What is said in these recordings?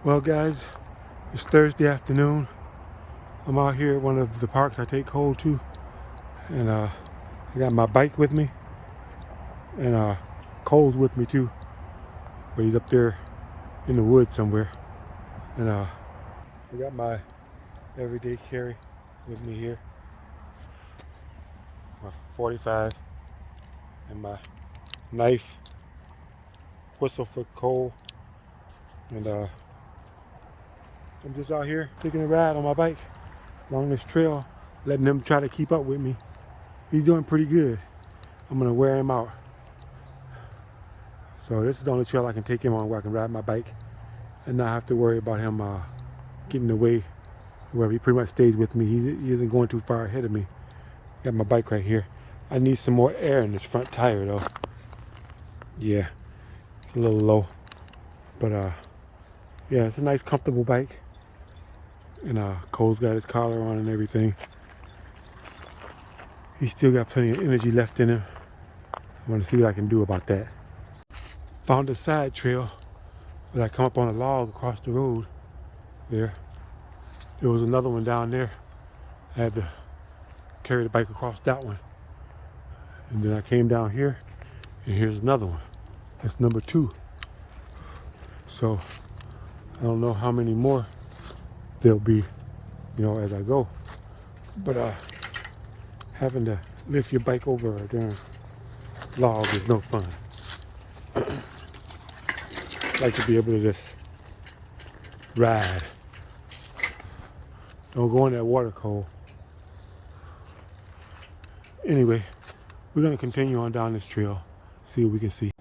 Well guys, it's Thursday afternoon. I'm out here at one of the parks I take Cole to, and I got my bike with me, and Cole's with me too, but he's up there in the woods somewhere. And I got my everyday carry with me here, my 45 and my knife, whistle for Cole, and I'm just out here taking a ride on my bike along this trail, letting him try to keep up with me. He's doing pretty good. I'm gonna wear him out. So this is the only trail I can take him on where I can ride my bike and not have to worry about him getting away, where he pretty much stays with me. He isn't going too far ahead of me. Got my bike right here. I need some more air in this front tire though. Yeah, it's a little low, but yeah, it's a nice comfortable bike. And Cole's got his collar on and everything. He's still got plenty of energy left in him. I'm gonna see what I can do about that. Found a side trail, but I come up on a log across the road there. There was another one down there. I had to carry the bike across that one. And then I came down here, and here's another one. That's number 2. So I don't know how many more there'll be, as I go. But having to lift your bike over a damn log is no fun. I like to be able to just ride. Don't go in that water, Cole. Anyway, we're gonna continue on down this trail, see what we can see.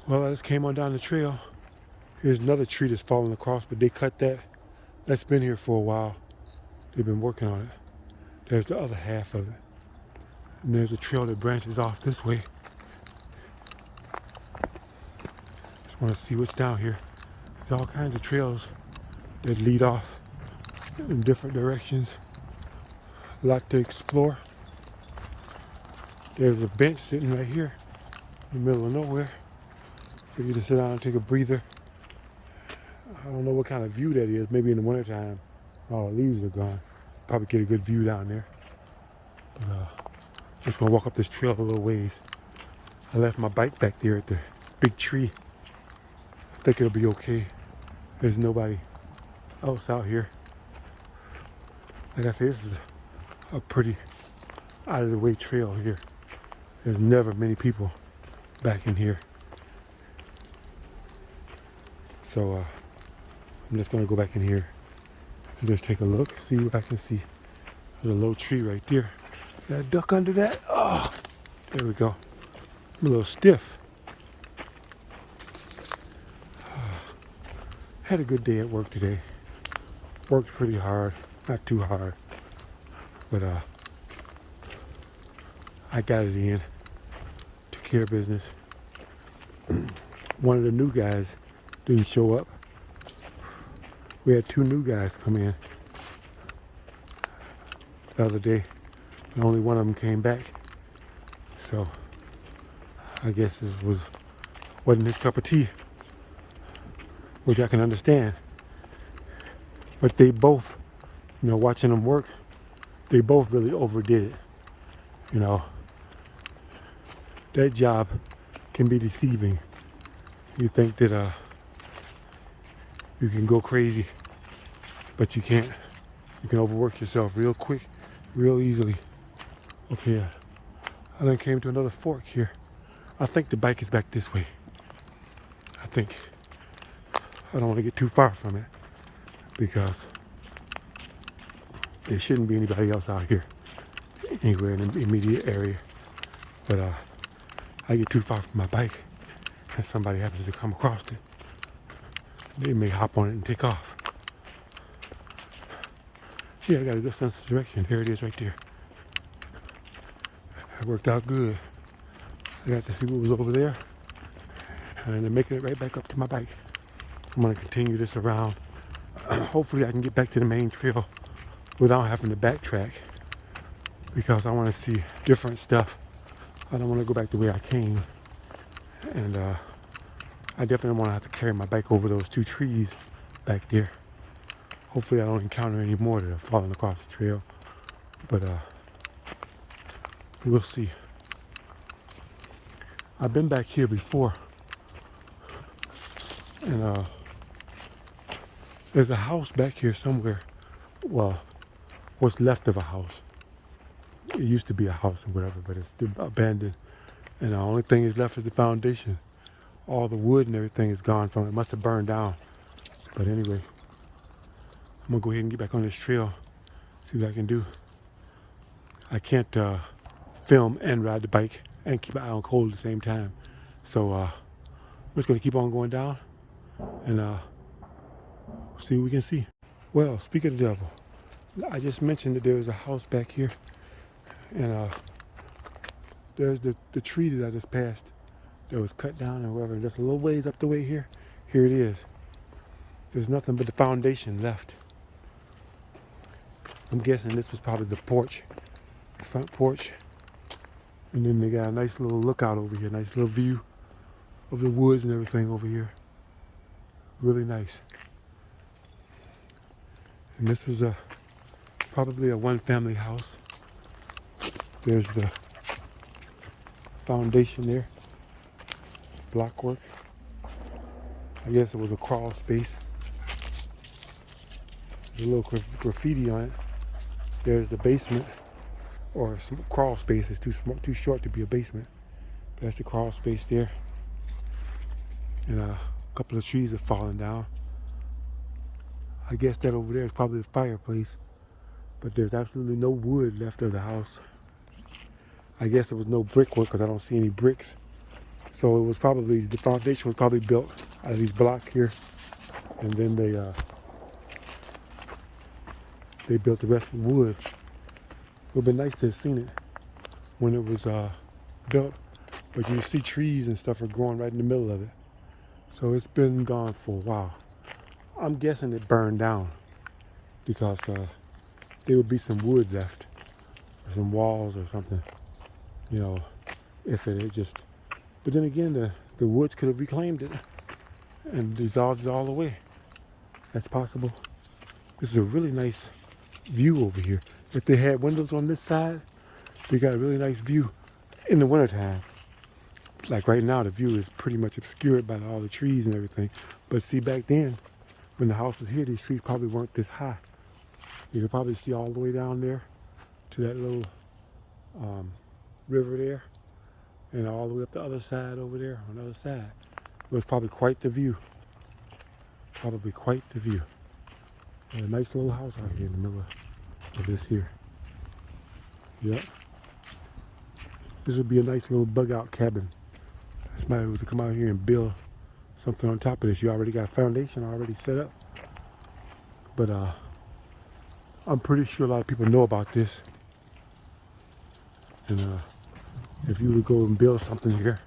Well, I just came on down the trail. Here's another tree that's falling across, but they cut that. That's been here for a while. They've been working on it. There's the other half of it. And there's a trail that branches off this way. Just want to see what's down here. There's all kinds of trails that lead off in different directions. A lot to explore. There's a bench sitting right here in the middle of nowhere for you to sit down and take a breather. I don't know what kind of view that is. Maybe in the wintertime, all the leaves are gone. Probably get a good view down there. But just gonna walk up this trail a little ways. I left my bike back there at the big tree. I think it'll be okay. There's nobody else out here. Like I said, this is a pretty out of the way trail here. There's never many people back in here. So I'm just gonna go back in here and just take a look, see what I can see. There's a low tree right there. Got a duck under that. Oh, there we go. I'm a little stiff. Had a good day at work today. Worked pretty hard, not too hard, but I got it in. Took care of business. One of the new guys didn't show up. We had 2 new guys come in the other day, and only one of them came back. So I guess this wasn't his cup of tea, which I can understand. But they both, watching them work, they both really overdid it. That job can be deceiving. You think that you can go crazy, but you can't. You can overwork yourself real quick, real easily. Okay, I then came to another fork here. I think the bike is back this way. I think. I don't want to get too far from it because there shouldn't be anybody else out here anywhere in the immediate area. But I get too far from my bike and somebody happens to come across it. They may hop on it and take off. Yeah, I got a good sense of direction. There it is right there. That worked out good. I got to see what was over there and then making it right back up to my bike. I'm gonna continue this around. Hopefully I can get back to the main trail without having to backtrack because I want to see different stuff. I don't want to go back the way I came. And I definitely want to have to carry my bike over those 2 trees back there. Hopefully I don't encounter any more that are falling across the trail, but we'll see. I've been back here before, and there's a house back here somewhere. Well, what's left of a house. It used to be a house or whatever, but it's still abandoned. And the only thing is left is the foundation. All the wood and everything is gone from it. It must have burned down. But anyway, I'm gonna go ahead and get back on this trail, see what I can do. I can't film and ride the bike and keep my eye on cold at the same time. So I'm just gonna keep on going down and see what we can see. Well, speaking of the devil, I just mentioned that there was a house back here, and there's the tree that I just passed that was cut down and whatever. Just a little ways up the way here. Here it is. There's nothing but the foundation left. I'm guessing this was probably the porch, the front porch. And then they got a nice little lookout over here, nice little view of the woods and everything over here. Really nice. And this was probably a one-family house. There's the foundation there, block work. I guess it was a crawl space. There's a little graffiti on it. There's the basement, or some crawl space. It's too short to be a basement. But that's the crawl space there. And a couple of trees have fallen down. I guess that over there is probably the fireplace, but there's absolutely no wood left of the house. I guess there was no brickwork because I don't see any bricks. So it was probably, the foundation was probably built out of these blocks here, and then they built the rest with wood. It would have been nice to have seen it when it was built, but you see trees and stuff are growing right in the middle of it. So it's been gone for a while. I'm guessing it burned down because there would be some wood left, or some walls or something, you know, if it had just, but then again, the woods could have reclaimed it and dissolved it all away. That's possible. This is a really nice view over here. If they had windows on this side, they got a really nice view in the wintertime. Like right now, the view is pretty much obscured by all the trees and everything. But see, back then, when the house was here, these trees probably weren't this high. You could probably see all the way down there to that little river there, and all the way up the other side over there on the other side. It was probably quite the view. Probably quite the view. And a nice little house out here in the middle of this here. Yep. This would be a nice little bug out cabin. Somebody was to come out here and build something on top of this. You already got a foundation already set up. But I'm pretty sure a lot of people know about this. And if you were to go and build something here,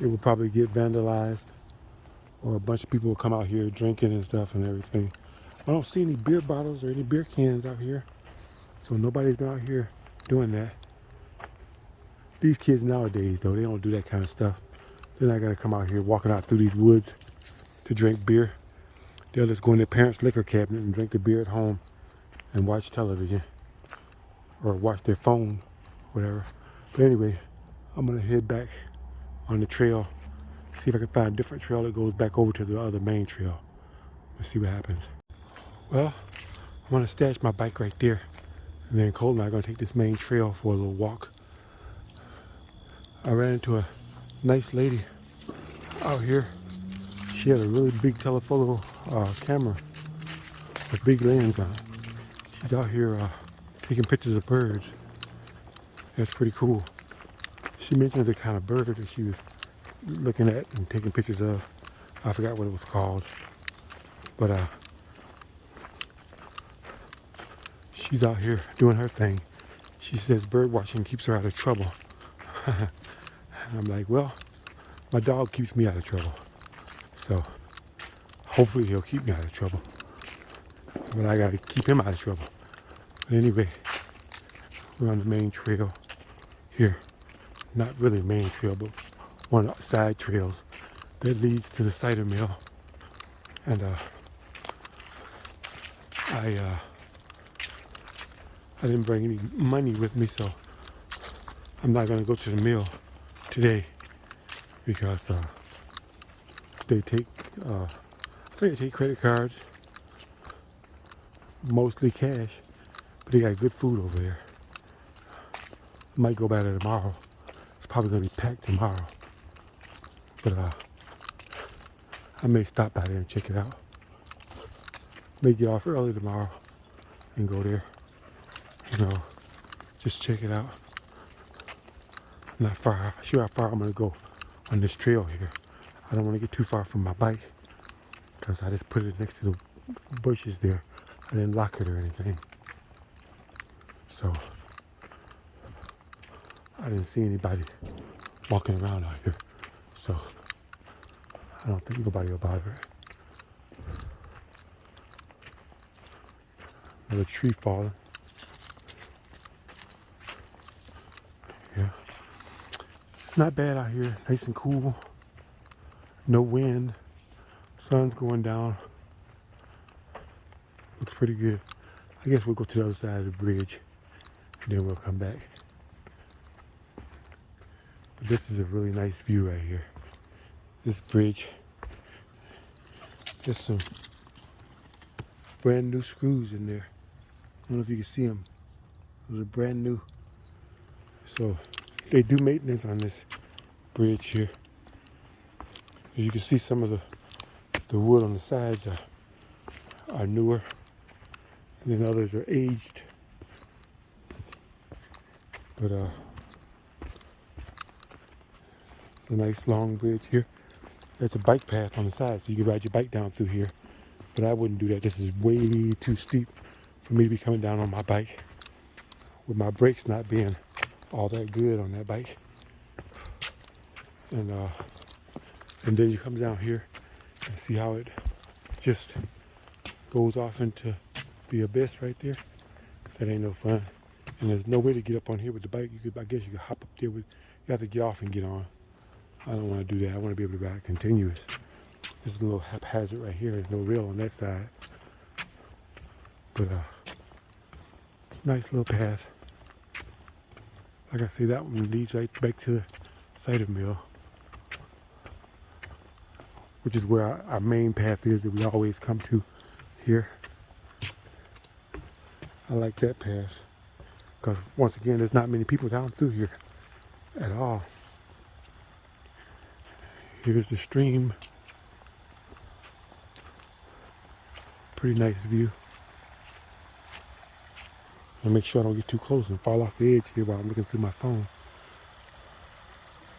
it would probably get vandalized, or a bunch of people will come out here drinking and stuff and everything. I don't see any beer bottles or any beer cans out here, so nobody's been out here doing that. These kids nowadays, though, they don't do that kind of stuff. They're not gonna come out here walking out through these woods to drink beer. They'll just go in their parents' liquor cabinet and drink the beer at home and watch television or watch their phone, whatever. But anyway, I'm gonna head back on the trail, see if I can find a different trail that goes back over to the other main trail. Let's see what happens. Well, I'm gonna stash my bike right there, and then Cole and I are gonna take this main trail for a little walk. I ran into a nice lady out here. She had a really big telephoto camera with big lens on it. She's out here taking pictures of birds. That's pretty cool. She mentioned the kind of bird that she was looking at and taking pictures of. I forgot what it was called, but she's out here doing her thing. She says bird watching keeps her out of trouble. I'm like, well, my dog keeps me out of trouble, so hopefully he'll keep me out of trouble, but I gotta keep him out of trouble. But anyway, we're on the main trail here. Not really main trail, but one of the side trails that leads to the cider mill. And I didn't bring any money with me, so I'm not gonna go to the mill today because they take I think they take credit cards, mostly cash, but they got good food over there. Might go by there tomorrow. It's probably gonna be packed tomorrow, but I may stop by there and check it out. May get off early tomorrow and go there. You know, just check it out. Not far. Sure how far I'm gonna go on this trail here. I don't want to get too far from my bike because I just put it next to the bushes there. I didn't lock it or anything. So I didn't see anybody walking around out here. So I don't think nobody will bother it. Another tree falling. Yeah. It's not bad out here. Nice and cool. No wind. Sun's going down. Looks pretty good. I guess we'll go to the other side of the bridge and then we'll come back. But this is a really nice view right here. This bridge. Just some brand new screws in there. I don't know if you can see them. Those are brand new. So they do maintenance on this bridge here. As you can see, some of the wood on the sides are newer, and then others are aged. But a nice long bridge here. There's a bike path on the side, so you can ride your bike down through here. But I wouldn't do that. This is way too steep for me to be coming down on my bike with my brakes not being all that good on that bike. And then you come down here and see how it just goes off into the abyss right there. That ain't no fun. And there's no way to get up on here with the bike. I guess you could hop up there with. You have to get off and get on. I don't want to do that. I want to be able to ride continuous. This is a little haphazard right here. There's no rail on that side. But it's a nice little path. Like I say, that one leads right back to the cider mill, which is where our main path is that we always come to here. I like that path because once again, there's not many people down through here at all. Here's the stream. Pretty nice view. I'll make sure I don't get too close and fall off the edge here while I'm looking through my phone.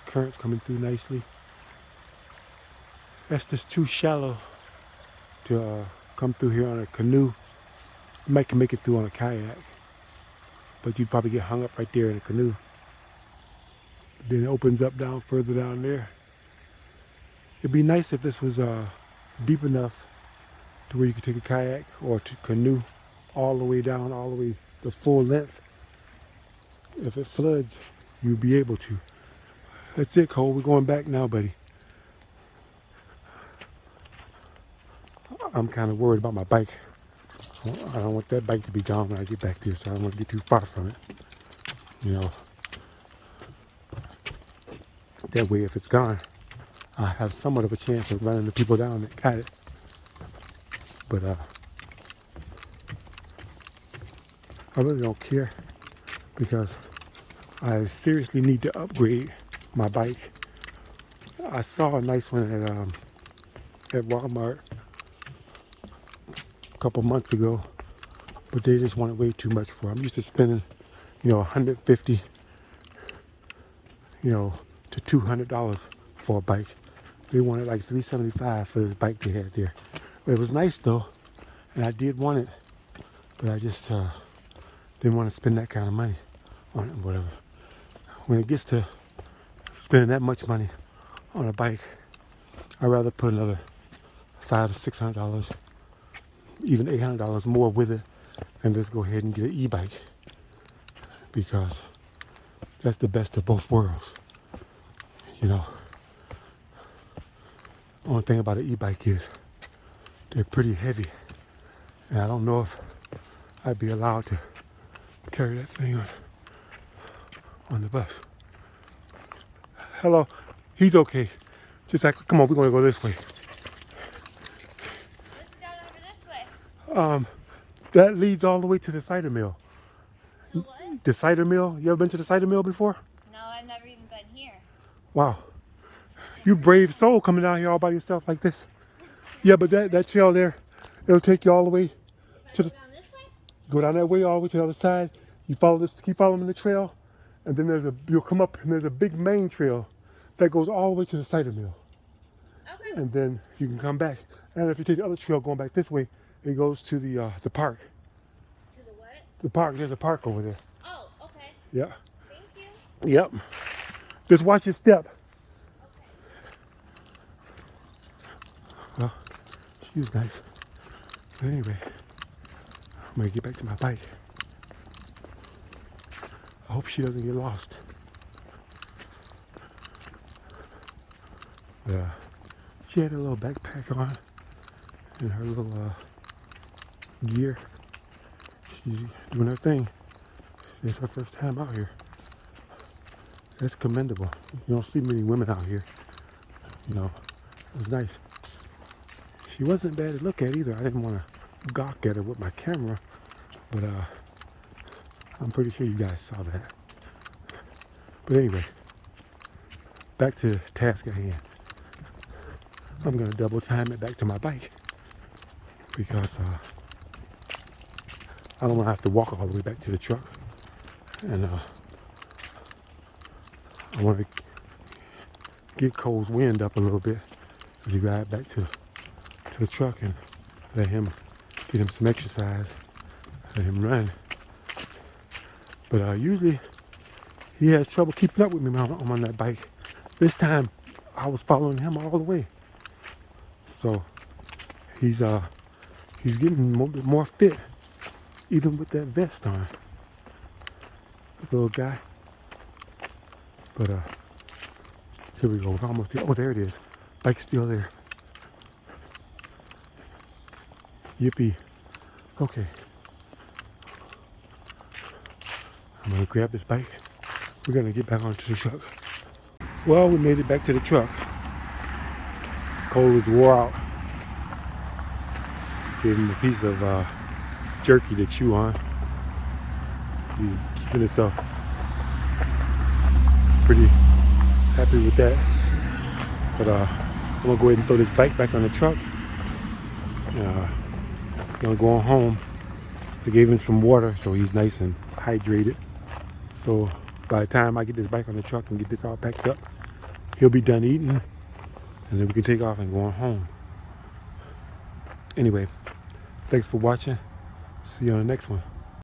Current's coming through nicely. That's just too shallow to come through here on a canoe. You might can make it through on a kayak, but you'd probably get hung up right there in a canoe. Then it opens up down further down there. It'd be nice if this was deep enough to where you could take a kayak or to canoe all the way down, all the way the full length. If it floods, you'll be able to. That's it, Cole. We're going back now, buddy. I'm kind of worried about my bike. I don't want that bike to be gone when I get back there, so I don't want to get too far from it. You know, that way if it's gone, I have somewhat of a chance of running the people down that got it. But I really don't care because I seriously need to upgrade my bike. I saw a nice one at Walmart a couple months ago, but they just wanted way too much for it. I'm used to spending, $150, to $200 for a bike. They wanted like $375 for this bike they had there. But it was nice though, and I did want it, but I just didn't want to spend that kind of money on it, whatever. When it gets to spending that much money on a bike, I'd rather put another $500 to $600, even $800 more with it, and just go ahead and get an e-bike, because that's the best of both worlds. Only thing about an e-bike is they're pretty heavy, And I don't know if I'd be allowed to carry that thing on the bus. Hello. He's okay. Just like, come on, we're gonna go this way. Let's go over this way. That leads all the way to the cider mill. The what? The cider mill? You ever been to the cider mill before? No, I've never even been here. Wow. You brave soul coming down here all by yourself like this. Yeah, but that trail there, it'll take you all the way to the, Down this way? go down that way all the way to the other side. You follow this, keep following the trail, and then you'll come up and there's a big main trail that goes all the way to the cider mill. Okay. And then you can come back. And if you take the other trail going back this way, it goes to the park. To the what? The park, there's a park over there. Oh, okay. Yeah. Thank you. Yep. Just watch your step. Well, she was nice. But anyway, I'm gonna get back to my bike. I hope she doesn't get lost. Yeah. She had a little backpack on and her little gear. She's doing her thing. It's her first time out here. That's commendable. You don't see many women out here. You know, it was nice. She wasn't bad to look at either. I didn't want to gawk at her with my camera, but I'm pretty sure you guys saw that. But anyway, back to the task at hand. I'm gonna double time it back to my bike because I don't want to have to walk all the way back to the truck, and I want to get Cole's wind up a little bit as he ride back to the truck and let him get him some exercise, let him run. But usually he has trouble keeping up with me when I'm on that bike. This time I was following him all the way. So he's getting a bit more fit, even with that vest on. Little guy. But here we go. We're almost there. Oh, there it is. Bike's still there. Yippee. Okay. I'm gonna grab this bike. We're gonna get back onto the truck. Well, we made it back to the truck. Cole is wore out. Gave him a piece of jerky to chew on. He's keeping himself pretty happy with that. But I'm gonna go ahead and throw this bike back on the truck. Gonna go on home. I gave him some water so he's nice and hydrated. So by the time I get this bike on the truck and get this all packed up, he'll be done eating, and then we can take off and go on home. Anyway, thanks for watching. See you on the next one.